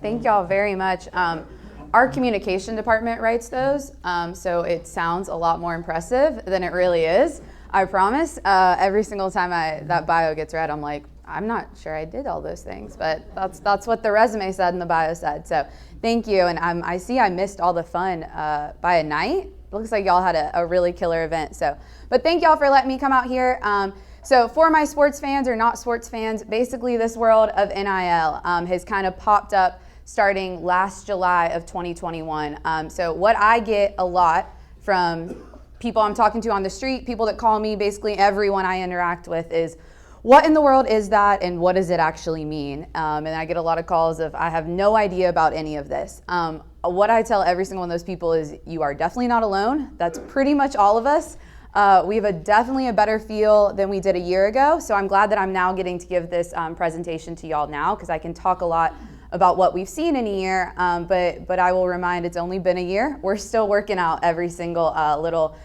Thank y'all very much. Our communication department writes those, so it sounds a lot more impressive than it really is, I promise. Every single time that bio gets read, I'm like, I'm not sure I did all those things, but that's what the resume said and the bio said. So thank you, and I see I missed all the fun by a night. Looks like y'all had a really killer event. But thank y'all for letting me come out here. So for my sports fans or not sports fans, basically this world of NIL has kind of popped up starting last July of 2021. So what I get a lot from people I'm talking to on the street, people that call me, basically everyone I interact with is, what in the world is that and what does it actually mean? And I get a lot of calls of, I have no idea about any of this. What I tell every single one of those people is, you are definitely not alone. That's pretty much all of us. We have definitely a better feel than we did a year ago. So I'm glad that I'm now getting to give this presentation to y'all now, because I can talk a lot about what we've seen in a year. But I will remind, it's only been a year. We're still working out every single little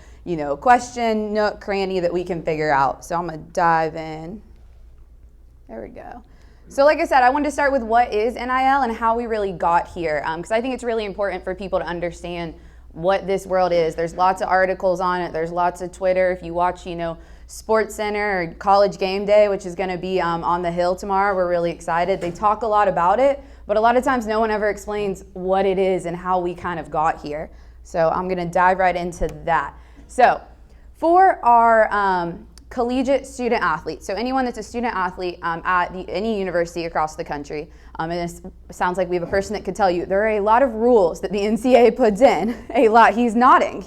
question, nook, cranny that we can figure out. So I'm gonna dive in. There we go. So like I said, I wanted to start with what is NIL and how we really got here, because I think it's really important for people to understand what this world is. There's lots of articles on it. There's lots of Twitter. If you watch, Sports Center or College Game Day, which is going to be on the Hill tomorrow, we're really excited. They talk a lot about it, but a lot of times no one ever explains what it is and how we kind of got here. So I'm going to dive right into that. So for our collegiate student athletes, so anyone that's a student athlete at any university across the country, and it sounds like we have a person that could tell you there are a lot of rules that the NCAA puts in. A lot. He's nodding.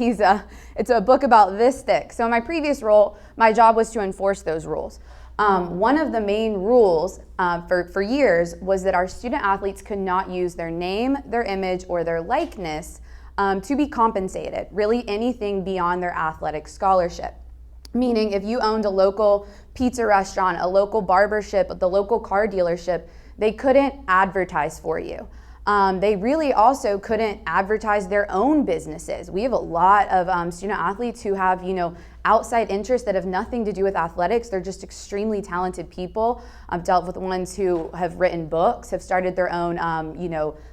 It's a book about this thick. So in my previous role, my job was to enforce those rules. One of the main rules for years was that our student athletes could not use their name, their image, or their likeness to be compensated, really anything beyond their athletic scholarship. Meaning if you owned a local pizza restaurant, a local barbership, the local car dealership, they couldn't advertise for you. They really also couldn't advertise their own businesses. We have a lot of student athletes who have, outside interests that have nothing to do with athletics. They're just extremely talented people. I've dealt with ones who have written books, have started their own,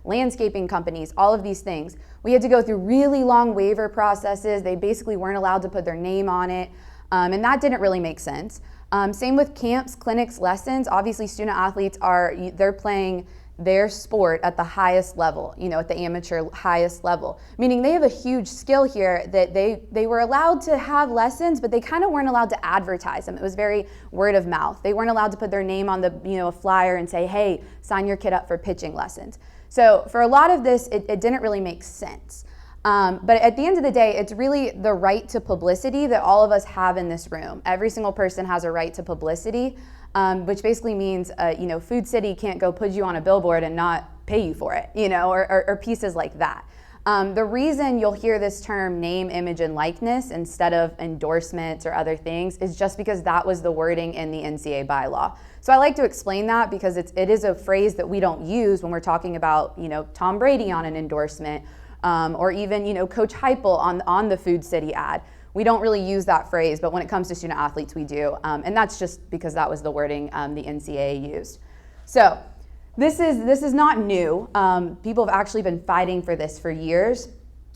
landscaping companies, all of these things. We had to go through really long waiver processes. They basically weren't allowed to put their name on it. And that didn't really make sense. Same with camps, clinics, lessons. Obviously, student athletes they're playing their sport at the highest level, at the amateur highest level. Meaning they have a huge skill here that they were allowed to have lessons, but they kind of weren't allowed to advertise them. It was very word of mouth. They weren't allowed to put their name on the a flyer and say, hey, sign your kid up for pitching lessons. So for a lot of this, it didn't really make sense. But at the end of the day, it's really the right to publicity that all of us have in this room. Every single person has a right to publicity, which basically means, Food City can't go put you on a billboard and not pay you for it, or pieces like that. The reason you'll hear this term name, image, and likeness instead of endorsements or other things is just because that was the wording in the NCAA bylaw. So I like to explain that because it is a phrase that we don't use when we're talking about, Tom Brady on an endorsement, or even, Coach Heupel on the Food City ad. We don't really use that phrase, but when it comes to student athletes, we do. And that's just because that was the wording the NCAA used. So this is not new. People have actually been fighting for this for years.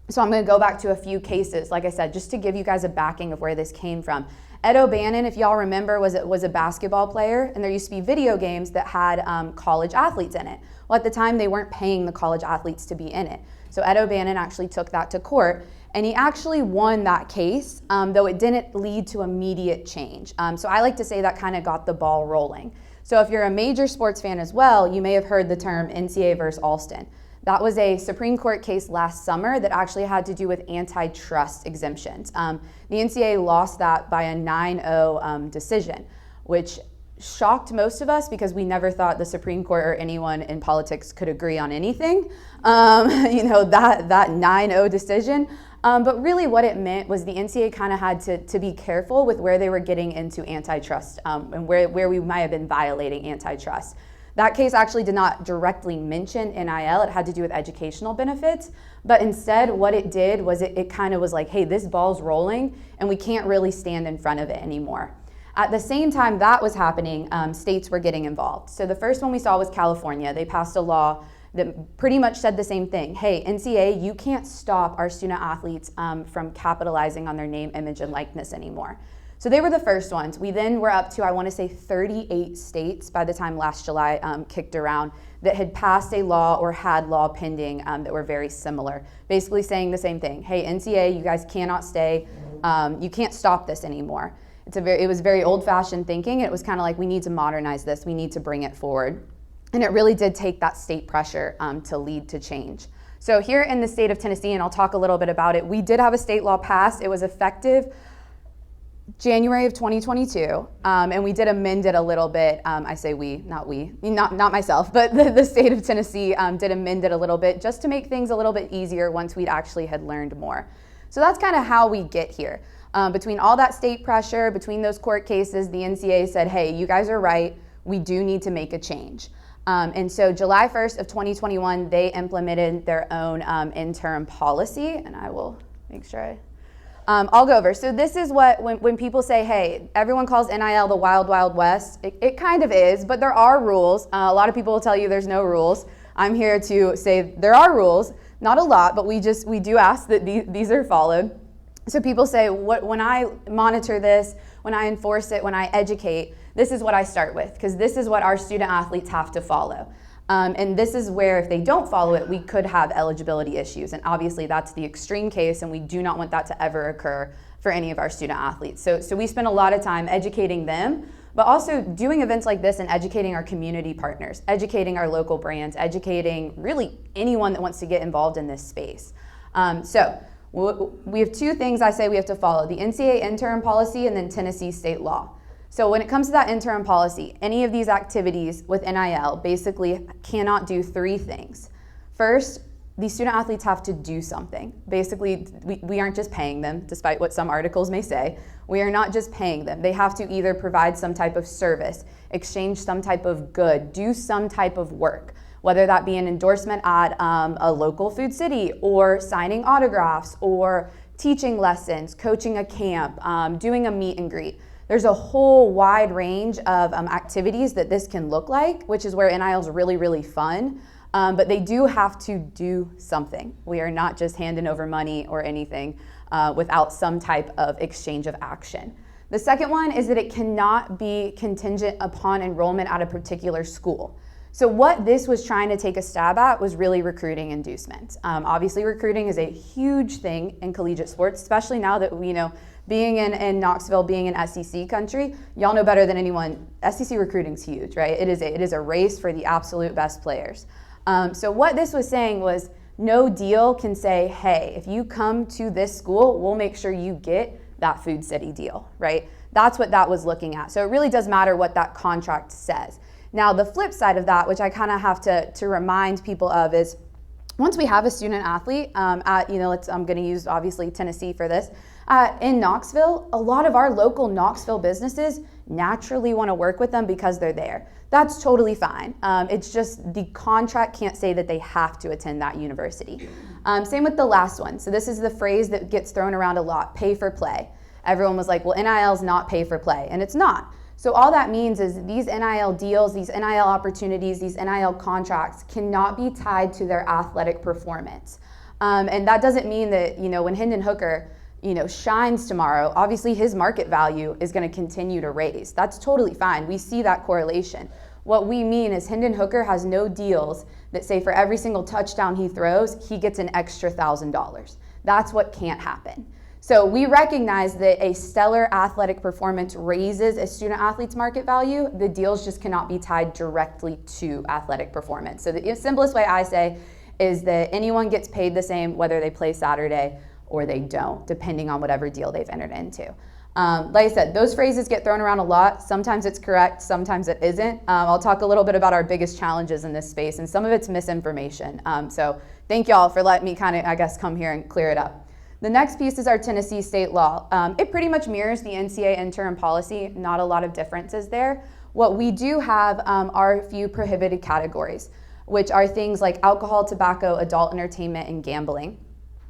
So I'm going to go back to a few cases, like I said, just to give you guys a backing of where this came from. Ed O'Bannon, if y'all remember, was a basketball player, and there used to be video games that had college athletes in it. Well, at the time, they weren't paying the college athletes to be in it. So Ed O'Bannon actually took that to court, and he actually won that case, though it didn't lead to immediate change. So I like to say that kind of got the ball rolling. So if you're a major sports fan as well, you may have heard the term NCAA versus Alston. That was a Supreme Court case last summer that actually had to do with antitrust exemptions. The NCAA lost that by a 9-0 decision, which shocked most of us because we never thought the Supreme Court or anyone in politics could agree on anything. That 9-0 decision. But really what it meant was the NCAA kind of had to be careful with where they were getting into antitrust and where we might have been violating antitrust. That case actually did not directly mention NIL. It had to do with educational benefits. But instead, what it did was it kind of was like, hey, this ball's rolling, and we can't really stand in front of it anymore. At the same time that was happening, states were getting involved. So the first one we saw was California. They passed a law that pretty much said the same thing. Hey, NCAA, you can't stop our student athletes from capitalizing on their name, image, and likeness anymore. So they were the first ones. We then were up to, I want to say, 38 states by the time last July kicked around that had passed a law or had law pending that were very similar, basically saying the same thing. Hey, NCAA, you guys cannot stay. You can't stop this anymore. It was very old-fashioned thinking. It was kind of like, we need to modernize this. We need to bring it forward. And it really did take that state pressure to lead to change. So here in the state of Tennessee, and I'll talk a little bit about it, we did have a state law passed. It was effective January of 2022, and we did amend it a little bit. I say we, not myself, but the state of Tennessee did amend it a little bit just to make things a little bit easier once we'd actually had learned more. So that's kind of how we get here. Between all that state pressure, between those court cases, the NCAA said, hey, you guys are right, we do need to make a change. And so July 1st of 2021, they implemented their own interim policy, and I will make sure I'll go over. So this is what, when people say, hey, everyone calls NIL the wild, wild west, it kind of is, but there are rules. A lot of people will tell you there's no rules. I'm here to say there are rules, not a lot, but we do ask that these are followed. So people say, when I monitor this, when I enforce it, when I educate, this is what I start with, because this is what our student athletes have to follow. And this is where, if they don't follow it, we could have eligibility issues. And obviously that's the extreme case, and we do not want that to ever occur for any of our student athletes. So we spend a lot of time educating them, but also doing events like this and educating our community partners, educating our local brands, educating really anyone that wants to get involved in this space. So we have two things I say we have to follow: the NCAA interim policy and then Tennessee state law. So when it comes to that interim policy, any of these activities with NIL basically cannot do three things. First, these student athletes have to do something. Basically, we aren't just paying them, despite what some articles may say. We are not just paying them. They have to either provide some type of service, exchange some type of good, do some type of work, whether that be an endorsement at a local food city, or signing autographs, or teaching lessons, coaching a camp, doing a meet and greet. There's a whole wide range of activities that this can look like, which is where NIL is really, really fun. But they do have to do something. We are not just handing over money or anything without some type of exchange of action. The second one is that it cannot be contingent upon enrollment at a particular school. So what this was trying to take a stab at was really recruiting inducements. Obviously, recruiting is a huge thing in collegiate sports, especially now that we know, being in Knoxville, being an SEC country, y'all know better than anyone, SEC recruiting's huge, right? It is a race for the absolute best players. So what this was saying was, no deal can say, hey, if you come to this school, we'll make sure you get that Food City deal, right? That's what that was looking at. So it really does matter what that contract says. Now, the flip side of that, which I kind of have to remind people of, is once we have a student athlete I'm going to use obviously Tennessee for this, in Knoxville, a lot of our local Knoxville businesses naturally want to work with them because they're there. That's totally fine. It's just the contract can't say that they have to attend that university. Same with the last one. So this is the phrase that gets thrown around a lot: pay for play. Everyone was like, well, NIL is not pay for play, and it's not. So all that means is these NIL deals, these NIL opportunities, these NIL contracts cannot be tied to their athletic performance. And that doesn't mean that, when Hendon Hooker, shines tomorrow, obviously his market value is going to continue to raise. That's totally fine. We see that correlation. What we mean is Hendon Hooker has no deals that say for every single touchdown he throws, he gets an extra $1,000. That's what can't happen. So we recognize that a stellar athletic performance raises a student athlete's market value. The deals just cannot be tied directly to athletic performance. So the simplest way I say is that anyone gets paid the same whether they play Saturday or they don't, depending on whatever deal they've entered into. Like I said, those phrases get thrown around a lot. Sometimes it's correct, sometimes it isn't. I'll talk a little bit about our biggest challenges in this space, and some of it's misinformation. So thank y'all for letting me come here and clear it up. The next piece is our Tennessee state law. It pretty much mirrors the NCAA interim policy, not a lot of differences there. What we do have are a few prohibited categories, which are things like alcohol, tobacco, adult entertainment, and gambling.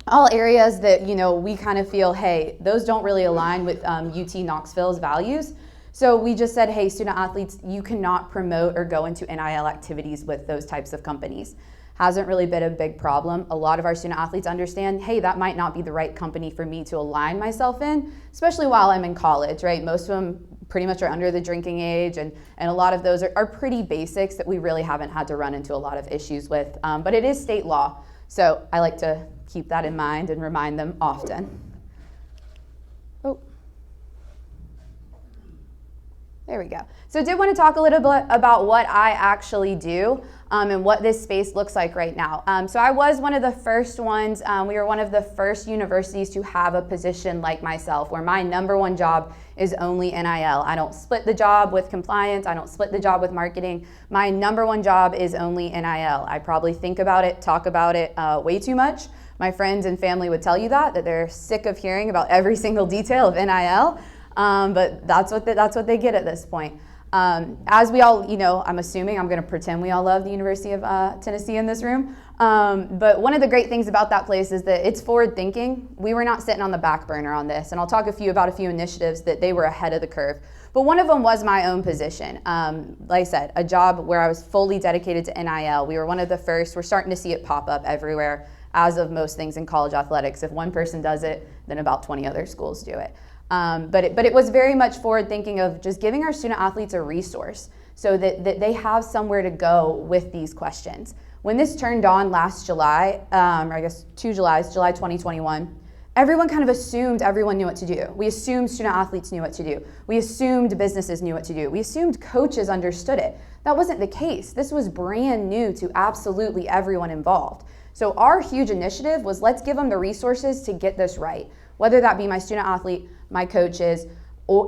All areas that, we kind of feel, hey, those don't really align with UT Knoxville's values. So we just said, hey, student athletes, you cannot promote or go into NIL activities with those types of companies. hasn't really been a big problem. A lot of our student athletes understand, hey, that might not be the right company for me to align myself in, especially while I'm in college, right? Most of them pretty much are under the drinking age, and a lot of those are pretty basics that we really haven't had to run into a lot of issues with. But it is state law, so I like to keep that in mind and remind them often. Oh. There we go. So I did want to talk a little bit about what I actually do and what this space looks like right now. So I was one of the first ones, we were one of the first universities to have a position like myself where my number one job is only NIL. I don't split the job with compliance. I don't split the job with marketing. My number one job is only NIL. I probably think about it, talk about it way too much. My friends and family would tell you that they're sick of hearing about every single detail of NIL. But that's what they get at this point. As we all, I'm assuming, I'm going to pretend we all love the University of Tennessee in this room. But one of the great things about that place is that it's forward thinking. We were not sitting on the back burner on this. And I'll talk about a few initiatives that they were ahead of the curve. But one of them was my own position. Like I said, a job where I was fully dedicated to NIL. We were one of the first. We're starting to see it pop up everywhere, as of most things in college athletics. If one person does it, then about 20 other schools do it. But it was very much forward thinking of just giving our student athletes a resource so that they have somewhere to go with these questions. When this turned on last July, or I guess 2 Julys, July 2021, everyone kind of assumed everyone knew what to do. We assumed student athletes knew what to do. We assumed businesses knew what to do. We assumed coaches understood it. That wasn't the case. This was brand new to absolutely everyone involved. So our huge initiative was, let's give them the resources to get this right, whether that be my student athlete, my coaches,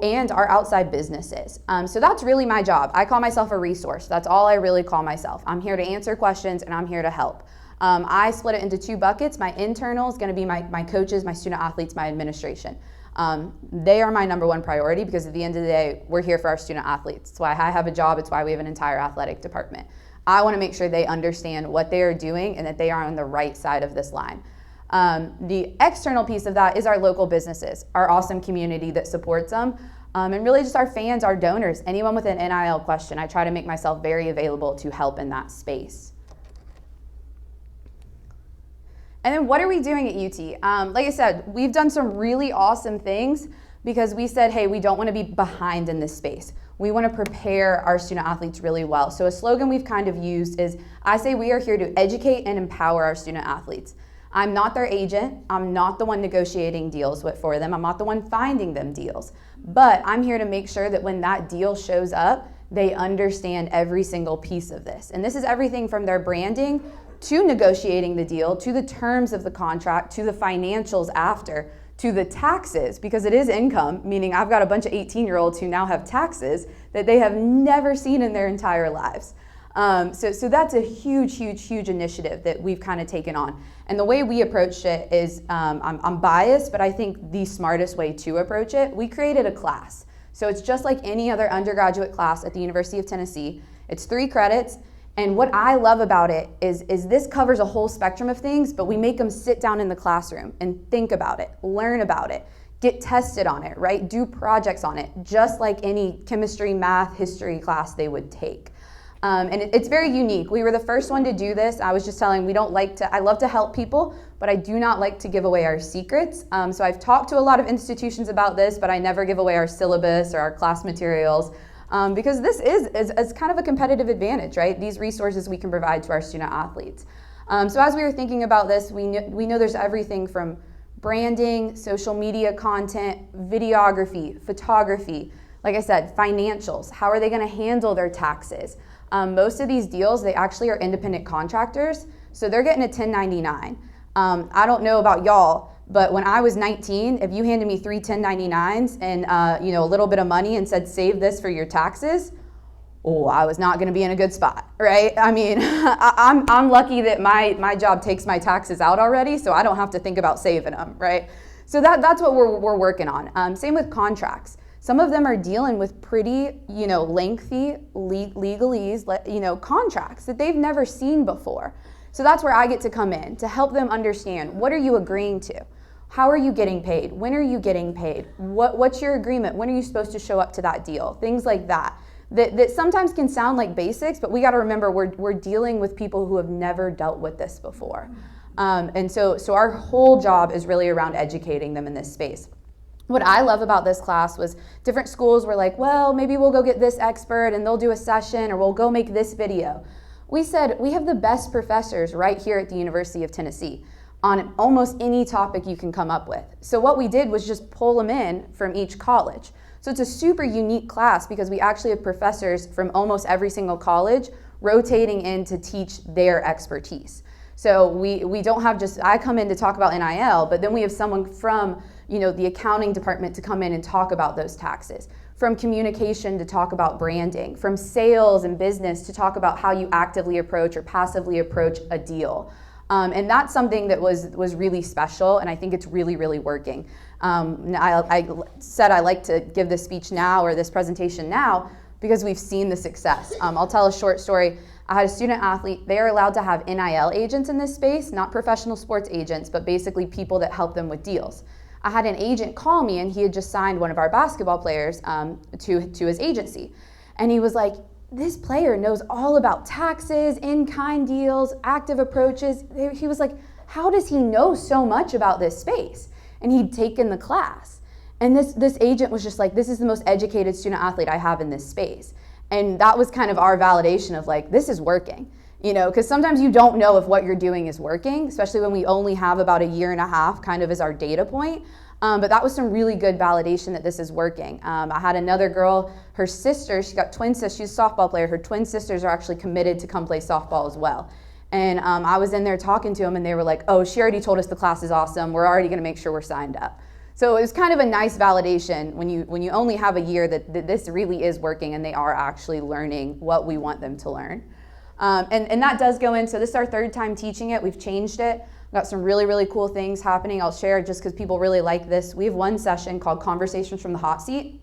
and our outside businesses. So that's really my job. I call myself a resource. That's all I really call myself. I'm here to answer questions and I'm here to help. I split it into 2 buckets. My internal is going to be my coaches, my student athletes, my administration. They are my number one priority because at the end of the day, we're here for our student athletes. It's why I have a job. It's why we have an entire athletic department. I want to make sure they understand what they are doing and that they are on the right side of this line. The external piece of that is our local businesses, our awesome community that supports them, and really just our fans, our donors, anyone with an NIL question. I try to make myself very available to help in that space. And then what are we doing at UT? Like I said, we've done some really awesome things because we said, hey, we don't want to be behind in this space. We want to prepare our student athletes really well. So a slogan we've kind of used is, I say we are here to educate and empower our student athletes. I'm not their agent. I'm not the one negotiating deals for them. I'm not the one finding them deals. But I'm here to make sure that when that deal shows up, they understand every single piece of this. And this is everything from their branding to negotiating the deal, to the terms of the contract, to the financials after, to the taxes, because it is income, meaning I've got a bunch of 18-year-olds who now have taxes that they have never seen in their entire lives. So that's a huge initiative that we've kind of taken on. And the way we approached it is, I'm biased, but I think the smartest way to approach it, we created a class. So it's just like any other undergraduate class at the University of Tennessee. It's 3 credits. And what I love about it is this covers a whole spectrum of things, but we make them sit down in the classroom and think about it, learn about it, get tested on it, right? Do projects on it, just like any chemistry, math, history class they would take. And it's very unique. We were the first one to do this. I was just telling, I love to help people, but I do not like to give away our secrets. So I've talked to a lot of institutions about this, but I never give away our syllabus or our class materials. Because this is kind of a competitive advantage, right? These resources we can provide to our student athletes. So as we were thinking about this, we know there's everything from branding, social media content, videography, photography, like I said, financials. How are they going to handle their taxes? Most of these deals, they actually are independent contractors, so they're getting a 1099. I don't know about y'all, but when I was 19, if you handed me 3 1099s and a little bit of money and said, save this for your taxes, I was not going to be in a good spot, right? I mean, I'm lucky that my job takes my taxes out already, so I don't have to think about saving them, right? So that's what we're working on. Same with contracts. Some of them are dealing with pretty, lengthy legalese, contracts that they've never seen before. So that's where I get to come in to help them understand, what are you agreeing to? How are you getting paid? When are you getting paid? What's your agreement? When are you supposed to show up to that deal? Things like that. that sometimes can sound like basics, but we got to remember we're dealing with people who have never dealt with this before. And so our whole job is really around educating them in this space. What I love about this class was different schools were like, well, maybe we'll go get this expert and they'll do a session, or we'll go make this video. We said, we have the best professors right here at the University of Tennessee on almost any topic you can come up with. So what we did was just pull them in from each college. So it's a super unique class because we actually have professors from almost every single college rotating in to teach their expertise. So we don't have just, I come in to talk about NIL, but then we have someone from, the accounting department to come in and talk about those taxes, from communication to talk about branding, from sales and business to talk about how you actively approach or passively approach a deal. And that's something that was really special, and I think it's really, really working. I said I like to give this speech now, or this presentation now, because we've seen the success. I'll tell a short story. I had a student athlete. They are allowed to have NIL agents in this space, not professional sports agents, but basically people that help them with deals. I had an agent call me, and he had just signed one of our basketball players to his agency. And he was like, this player knows all about taxes, in-kind deals, active approaches. He was like, how does he know so much about this space? And he'd taken the class. And this agent was just like, this is the most educated student athlete I have in this space. And that was kind of our validation of like, this is working, because sometimes you don't know if what you're doing is working, especially when we only have about a year and a half kind of as our data point. But that was some really good validation that this is working. I had another girl, her sister, she got twin sisters, she's a softball player, her twin sisters are actually committed to come play softball as well. And I was in there talking to them, and they were like, oh, she already told us the class is awesome, we're already gonna make sure we're signed up. So it was kind of a nice validation when you only have a year that this really is working and they are actually learning what we want them to learn. And that does go in, so this is our third time teaching it, we've changed it. We've got some really, really cool things happening. I'll share just because people really like this. We have one session called Conversations from the Hot Seat.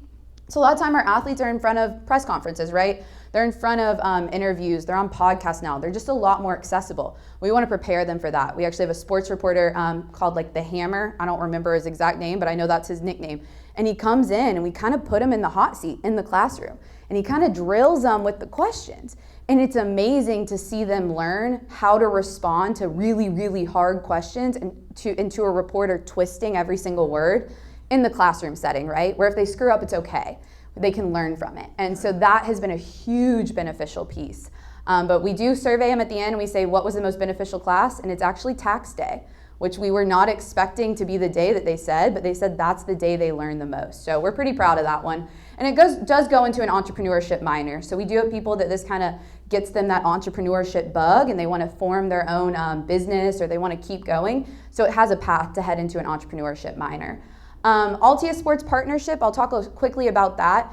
So a lot of time our athletes are in front of press conferences, right? They're in front of interviews. They're on podcasts now. They're just a lot more accessible. We want to prepare them for that. We actually have a sports reporter called like the Hammer. I don't remember his exact name, but I know that's his nickname. And he comes in and we kind of put him in the hot seat in the classroom. And he kind of drills them with the questions. And it's amazing to see them learn how to respond to really, really hard questions and to a reporter twisting every single word in the classroom setting, right? Where if they screw up, it's okay. They can learn from it. And so that has been a huge beneficial piece. But we do survey them at the end, and we say, what was the most beneficial class? And it's actually tax day, which we were not expecting to be the day that they said, but they said that's the day they learned the most. So we're pretty proud of that one. And it does go into an entrepreneurship minor. So we do have people that this kind of gets them that entrepreneurship bug, and they want to form their own business, or they want to keep going. So it has a path to head into an entrepreneurship minor. Altia Sports Partnership, I'll talk quickly about that.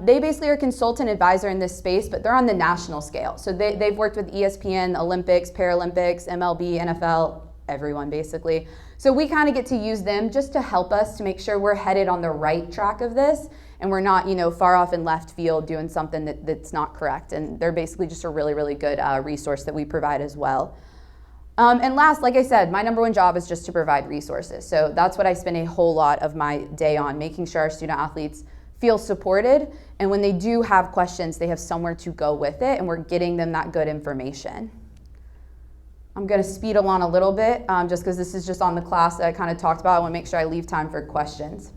They basically are a consultant advisor in this space, but they're on the national scale. So they've worked with ESPN, Olympics, Paralympics, MLB, NFL, everyone basically. So we kind of get to use them just to help us to make sure we're headed on the right track of this, and we're not, far off in left field doing something that's not correct. And they're basically just a really, really good resource that we provide as well. And last, like I said, my number one job is just to provide resources. So that's what I spend a whole lot of my day on, making sure our student athletes feel supported. And when they do have questions, they have somewhere to go with it, and we're getting them that good information. I'm going to speed along a little bit just because this is just on the class that I kind of talked about. I want to make sure I leave time for questions.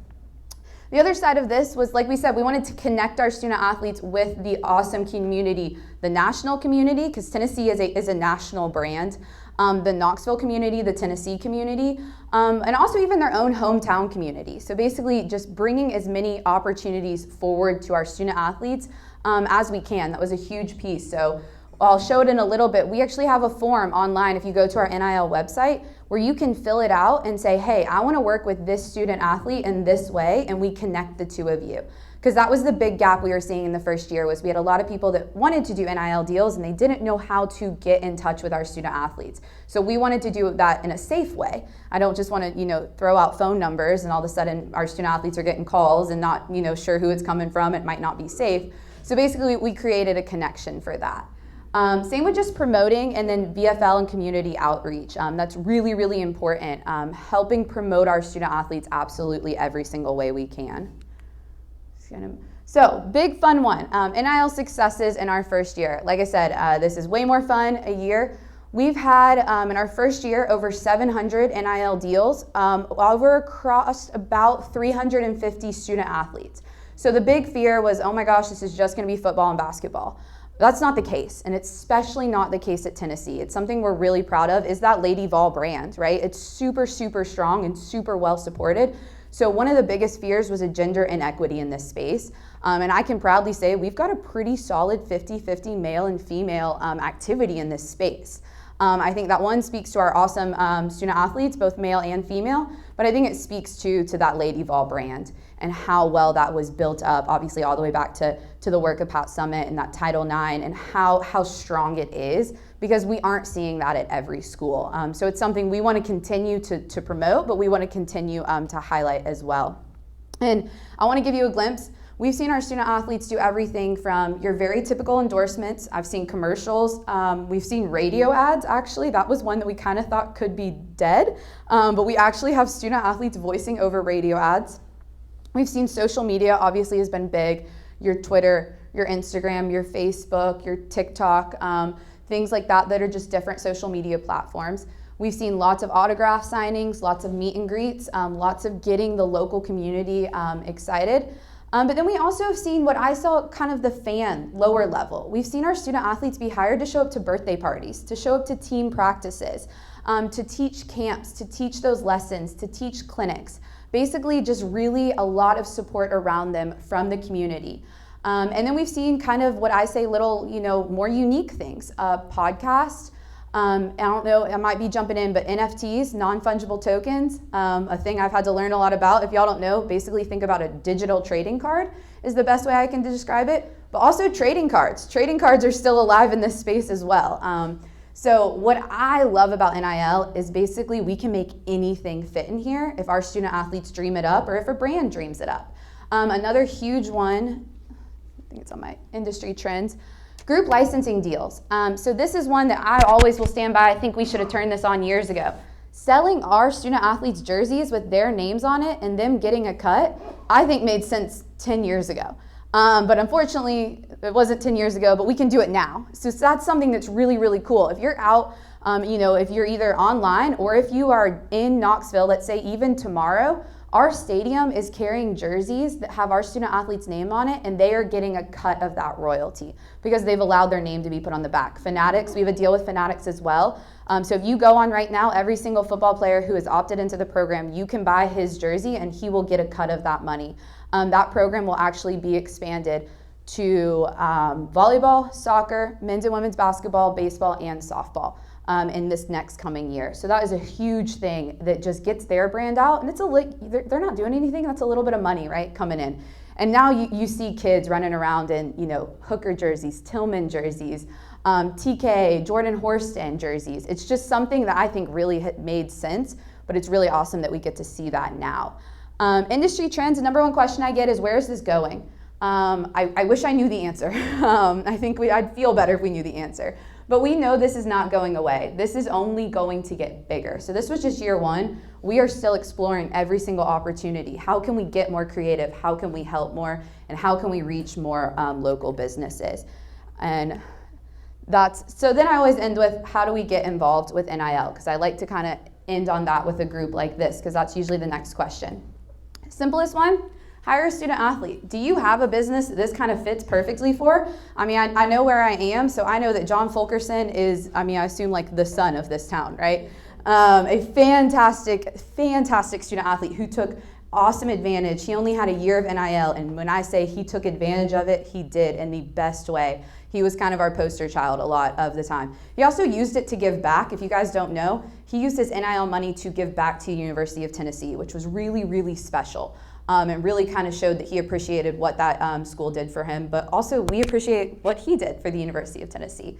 The other side of this was, like we said, we wanted to connect our student athletes with the awesome community, the national community, because Tennessee is a national brand, the Knoxville community, the Tennessee community, and also even their own hometown community. So basically just bringing as many opportunities forward to our student athletes as we can. That was a huge piece. So I'll show it in a little bit. We actually have a form online if you go to our NIL website where you can fill it out and say, hey, I want to work with this student athlete in this way, and we connect the two of you. Because that was the big gap we were seeing in the first year, was we had a lot of people that wanted to do NIL deals and they didn't know how to get in touch with our student athletes. So we wanted to do that in a safe way. I don't just want to, throw out phone numbers and all of a sudden our student athletes are getting calls and not, sure who it's coming from. It might not be safe. So basically we created a connection for that. Same with just promoting, and then VFL and community outreach. That's really, really important. Helping promote our student athletes absolutely every single way we can. So big fun one, NIL successes in our first year. Like I said, this is way more fun a year. We've had, in our first year, over 700 NIL deals, over across about 350 student athletes. So the big fear was, oh my gosh, this is just gonna be football and basketball. That's not the case, and it's especially not the case at Tennessee. It's something we're really proud of, is that Lady Vol brand, right? It's super, super strong and super well supported. So one of the biggest fears was a gender inequity in this space. And I can proudly say we've got a pretty solid 50-50 male and female activity in this space. I think that one speaks to our awesome student athletes, both male and female, but I think it speaks to that Lady Vol brand and how well that was built up, obviously all the way back to the work of Pat Summitt and that Title IX, and how strong it is, because we aren't seeing that at every school. So it's something we want to continue to promote, but we want to continue to highlight as well. And I want to give you a glimpse. We've seen our student athletes do everything from your very typical endorsements. I've seen commercials. We've seen radio ads, actually. That was one that we kind of thought could be dead, but we actually have student athletes voicing over radio ads. We've seen social media, obviously, has been big. Your Twitter, your Instagram, your Facebook, your TikTok, things like that are just different social media platforms. We've seen lots of autograph signings, lots of meet and greets, lots of getting the local community excited. But then we also have seen what I saw kind of the fan, lower level. We've seen our student athletes be hired to show up to birthday parties, to show up to team practices, to teach camps, to teach those lessons, to teach clinics. Basically just really a lot of support around them from the community. And then we've seen kind of what I say little, more unique things, podcasts. I don't know, I might be jumping in, but NFTs, non-fungible tokens, a thing I've had to learn a lot about. If y'all don't know, basically think about a digital trading card is the best way I can describe it, but also trading cards. Trading cards are still alive in this space as well. So what I love about NIL is basically we can make anything fit in here if our student athletes dream it up or if a brand dreams it up. Another huge one, I think it's on my industry trends, group licensing deals. So this is one that I always will stand by. I think we should have turned this on years ago. Selling our student athletes jerseys with their names on it and them getting a cut, I think made sense 10 years ago. But unfortunately, it wasn't 10 years ago, but we can do it now. So that's something that's really, really cool. If you're out, if you're either online or if you are in Knoxville, let's say even tomorrow, our stadium is carrying jerseys that have our student athlete's name on it, and they are getting a cut of that royalty because they've allowed their name to be put on the back. Fanatics, we have a deal with Fanatics as well. So if you go on right now, every single football player who has opted into the program, you can buy his jersey and he will get a cut of that money. That program will actually be expanded to volleyball, soccer, men's and women's basketball, baseball, and softball in this next coming year. So that is a huge thing that just gets their brand out, and it's they're not doing anything. That's a little bit of money, right, coming in. And now you see kids running around in Hooker jerseys, Tillman jerseys, TK, Jordan Horston jerseys. It's just something that I think really made sense, but it's really awesome that we get to see that now. Industry trends, the number one question I get is, where is this going? I wish I knew the answer. I think I'd feel better if we knew the answer. But we know this is not going away. This is only going to get bigger. So this was just year one. We are still exploring every single opportunity. How can we get more creative? How can we help more? And how can we reach more local businesses? And so then I always end with, how do we get involved with NIL? Because I like to kind of end on that with a group like this, because that's usually the next question. Simplest one, hire a student athlete. Do you have a business that this kind of fits perfectly for? I mean, I know where I am, so I know that John Fulkerson is, I assume like the son of this town, right? A fantastic, fantastic student athlete who took awesome advantage. He only had a year of NIL, and when I say he took advantage of it, he did in the best way. He was kind of our poster child a lot of the time. He also used it to give back. If you guys don't know, he used his NIL money to give back to the University of Tennessee, which was really, really special. And really kind of showed that he appreciated what that school did for him, but also we appreciate what he did for the University of Tennessee.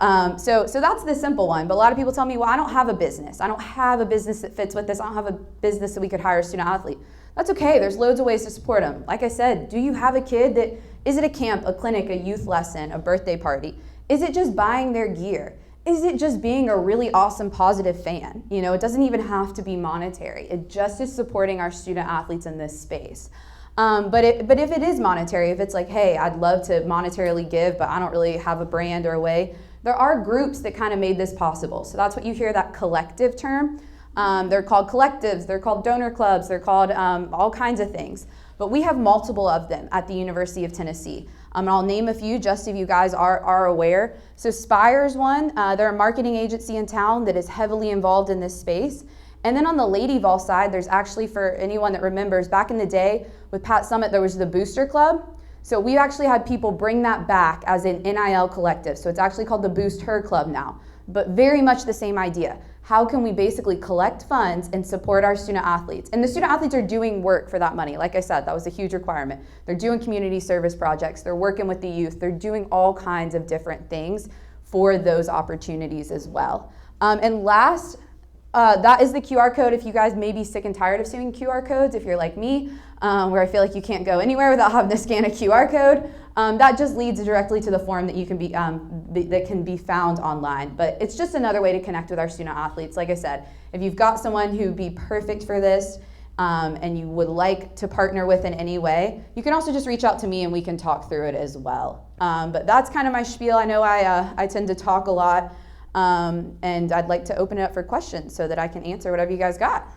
So that's the simple one, but a lot of people tell me, well, I don't have a business. I don't have a business that fits with this. I don't have a business that we could hire a student athlete. That's okay. There's loads of ways to support them. Like I said, do you have a kid that, is it a camp, a clinic, a youth lesson, a birthday party? Is it just buying their gear? Is it just being a really awesome, positive fan? It doesn't even have to be monetary. It just is supporting our student athletes in this space. But if it is monetary, if it's like, hey, I'd love to monetarily give, but I don't really have a brand or a way, there are groups that kind of made this possible. So that's what you hear, that collective term. They're called collectives, they're called donor clubs, they're called all kinds of things. But we have multiple of them at the University of Tennessee. And I'll name a few just if you guys are aware. So Spire's one, they're a marketing agency in town that is heavily involved in this space. And then on the Lady Vol side, there's actually, for anyone that remembers, back in the day with Pat Summitt, there was the Booster Club. So we actually had people bring that back as an NIL collective. So it's actually called the Boost Her Club now, but very much the same idea. How can we basically collect funds and support our student athletes? And the student athletes are doing work for that money. Like I said, that was a huge requirement. They're doing community service projects. They're working with the youth. They're doing all kinds of different things for those opportunities as well. And last, that is the QR code. If you guys may be sick and tired of seeing QR codes, if you're like me, where I feel like you can't go anywhere without having to scan a QR code, that just leads directly to the form that you can be that can be found online. But it's just another way to connect with our student athletes. Like I said, if you've got someone who'd be perfect for this and you would like to partner with in any way, you can also just reach out to me and we can talk through it as well. But that's kind of my spiel. I know I tend to talk a lot. And I'd like to open it up for questions so that I can answer whatever you guys got.